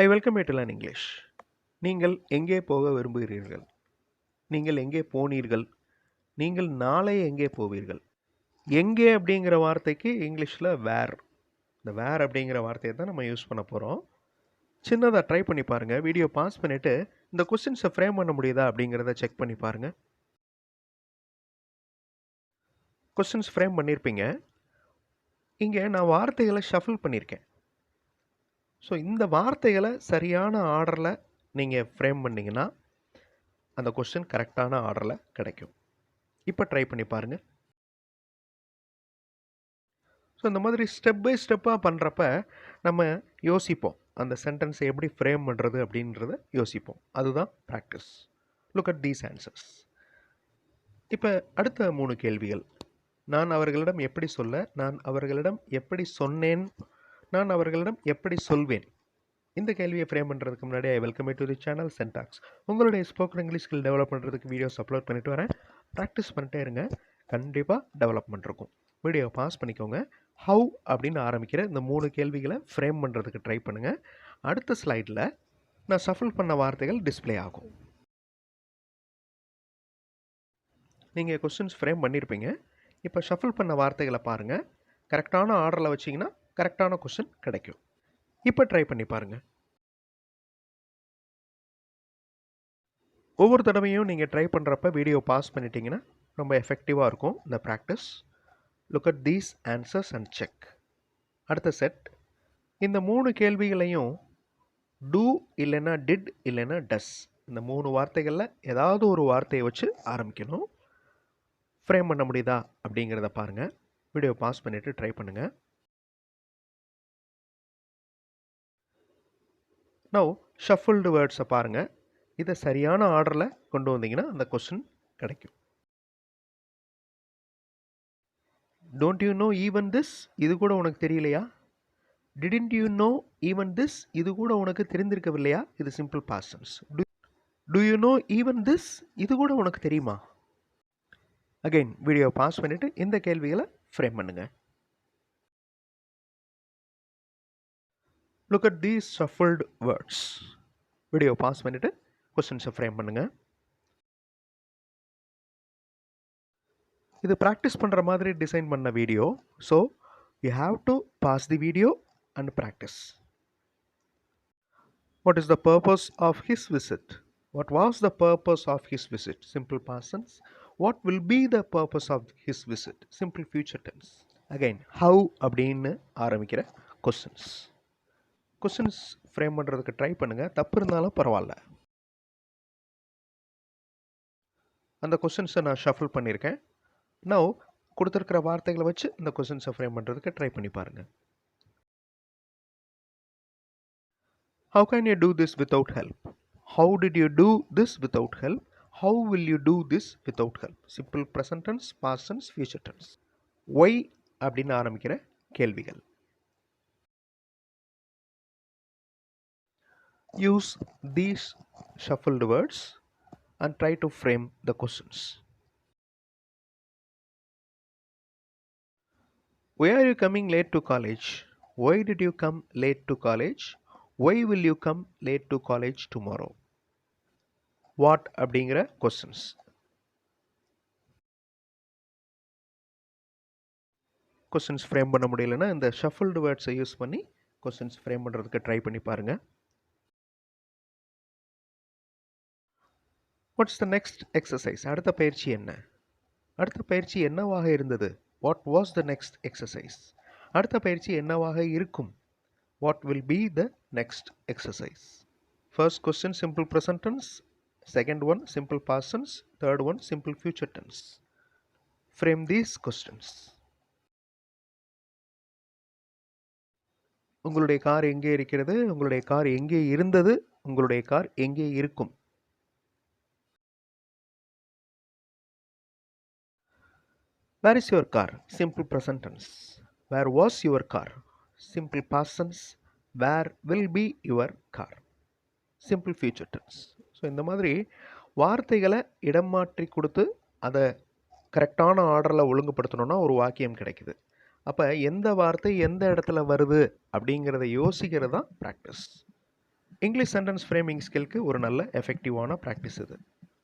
I welcome you to learn English. நீங்கள் எங்கே போக விரும்புகிறீர்கள்? நீங்கள் எங்கே போனீர்கள்? நீங்கள் நாளை எங்கே போவீர்கள்? எங்கே அப்படிங்கிற வார்த்தைக்கு இங்கிலீஷில் வேர். இந்த வேர் அப்படிங்கிற வார்த்தையை தான் நம்ம யூஸ் பண்ண போகிறோம். சின்னதாக ட்ரை பண்ணி பாருங்கள். வீடியோ பாஸ் பண்ணிவிட்டு இந்த கொஸ்டின்ஸை ஃப்ரேம் பண்ண முடியுதா அப்படிங்கிறத செக் பண்ணி பாருங்கள். கொஸ்டின்ஸ் ஃப்ரேம் பண்ணியிருப்பீங்க. இங்கே நான் வார்த்தைகளை ஷஃபிள் பண்ணியிருக்கேன். ஸோ இந்த வார்த்தைகளை சரியான ஆர்டரில் நீங்கள் ஃப்ரேம் பண்ணிங்கன்னா அந்த கொஸ்டின் கரெக்டான ஆர்டரில் கிடைக்கும். இப்போ ட்ரை பண்ணி பாருங்கள். ஸோ இந்த மாதிரி ஸ்டெப் பை ஸ்டெப்பாக பண்ணுறப்ப நம்ம யோசிப்போம், அந்த சென்டென்ஸை எப்படி ஃப்ரேம் பண்ணுறது அப்படின்றத யோசிப்போம். அதுதான் practice. Look at these answers. இப்போ அடுத்த 3 கேள்விகள். நான் அவர்களிடம் எப்படி சொல்ல, நான் அவர்களிடம் எப்படி சொன்னேன், நான் அவர்களிடம் எப்படி சொல்வேன். இந்த கேள்வியை ஃப்ரேம் பண்ணுறதுக்கு முன்னாடி I welcome you to the channel சென்டாக்ஸ். உங்களுடைய ஸ்போக்கன் இங்கிலீஷ் ஸ்கில் டெவலப் பண்ணுறதுக்கு வீடியோஸ் அப்லோட் பண்ணிட்டு வரேன். ப்ராக்டிஸ் பண்ணிட்டே இருங்க, கண்டிப்பாக டெவலப்மெண்ட் இருக்கும். வீடியோ பாஸ் பண்ணிக்கோங்க. ஹவு அப்படின்னு ஆரம்பிக்கிற இந்த 3 கேள்விகளை ஃப்ரேம் பண்ணுறதுக்கு ட்ரை பண்ணுங்கள். அடுத்த ஸ்லைடில் நான் ஷஃபிள் பண்ண வார்த்தைகள் டிஸ்பிளே ஆகும். நீங்கள் கொஸ்டின்ஸ் ஃப்ரேம் பண்ணியிருப்பீங்க. இப்போ ஷஃபிள் பண்ண வார்த்தைகளை பாருங்கள். கரெக்டான ஆர்டரில் வச்சிங்கன்னா கரெக்டான கொஸ்டின் கிடைக்கும். இப்போ ட்ரை பண்ணி பாருங்கள். ஒவ்வொரு தடவையும் நீங்கள் ட்ரை பண்ணுறப்ப வீடியோ பாஸ் பண்ணிட்டீங்கன்னா ரொம்ப எஃபெக்டிவாக இருக்கும் இந்த practice. Look at these answers and check. அடுத்த செட். இந்த 3 கேள்விகளையும் டூ இல்லைன்னா டிட் இல்லைன்னா டஸ், இந்த 3 வார்த்தைகளில் ஏதாவது ஒரு வார்த்தையை வச்சு ஆரம்பிக்கணும். ஃப்ரேம் பண்ண முடியுதா அப்படிங்கிறத பாருங்கள். வீடியோ பாஸ் பண்ணிவிட்டு ட்ரை பண்ணுங்கள். நவ் ஷஃபிள்டு வேர்ட்ஸை பாருங்கள். இதை சரியான ஆர்டரில் கொண்டு வந்தீங்கன்னா அந்த கொஸ்டின் கிடைக்கும். Don't you know even this, இது கூட உனக்கு தெரியலையா? Didn't you know even this, இது கூட உனக்கு தெரிந்திருக்கவில்லையா? இது simple past tense. Do you know even this, இது கூட உனக்கு தெரியுமா? அகைன் வீடியோ பாஸ் பண்ணிவிட்டு இந்த கேள்விகளை ஃப்ரேம் பண்ணுங்கள். Look at these shuffled words. Video pass பண்ணிவிட்டு கொஸ்டின்ஸை ஃப்ரேம் பண்ணுங்கள். இது ப்ராக்டிஸ் பண்ணுற மாதிரி டிசைன் பண்ண video. So you have to pass the video and practise. What is the purpose of his visit? What was the purpose of his visit? Simple past tense. What will be the purpose of his visit? Simple future tense. Again how அப்படின்னு ஆரம்பிக்கிற questions. Questions frame பண்ணுறதுக்கு try பண்ணுங்கள். தப்பு இருந்தாலும் பரவாயில்ல. அந்த கொஸ்டின்ஸை நான் shuffle பண்ணியிருக்கேன். நவ் கொடுத்துருக்கிற வார்த்தைகளை வச்சு இந்த கொஸ்டின்ஸை ஃப்ரேம் பண்ணுறதுக்கு ட்ரை பண்ணி பாருங்கள். How can you do this without help? How did you do this without help? How will you do this without help? Simple present tense, past tense, future tense. Why அப்படின்னு ஆரம்பிக்கிற கேள்விகள். Use these shuffled words and try to frame the questions. Why are you coming late to college? Why did you come late to college? Why will you come late to college tomorrow? What அப்படிங்கிற questions. Questions frame பண்ண முடியலன்னா இந்த shuffled வேர்ட்ஸை use பண்ணி questions frame பண்ணுறதுக்கு try பண்ணி பாருங்கள். What's the next exercise? அடுத்த பயிற்சி என்ன? அடுத்த பயிற்சி என்னவாக இருந்தது? What was the next exercise? அடுத்த பயிற்சி என்னவாக இருக்கும்? What will be the next exercise? First question simple present tense, second one simple past tense, third one simple future tense. Frame these questions. உங்களுடைய கார் எங்கே இருக்கிறது? உங்களுடைய கார் எங்கே இருந்தது? உங்களுடைய கார் எங்கே இருக்கும்? Where is your car? Simple present tense. Where was your car? Simple past tense. Where will be your car? Simple future tense. So இந்த மாதிரி வார்த்தைகளை இடம் மாற்றி கொடுத்து அதை கரெக்டான ஆர்டரில் ஒழுங்குபடுத்தணுன்னா ஒரு வாக்கியம் கிடைக்குது. அப்போ எந்த வார்த்தை எந்த இடத்துல வருது அப்படிங்கிறத யோசிக்கிறது தான் ப்ராக்டிஸ். இங்கிலீஷ் சென்டென்ஸ் ஃப்ரேமிங் ஸ்கில்க்கு ஒரு நல்ல எஃபெக்டிவான ப்ராக்டிஸ் இது.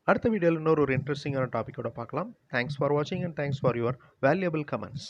அடுத்த வீடியோவில் இன்னொரு இன்ட்ரெஸ்டிங்கான டாப்பிக்கோட பார்க்கலாம். தேங்க்ஸ் ஃபார் வாட்சிங் and thanks for your valuable comments.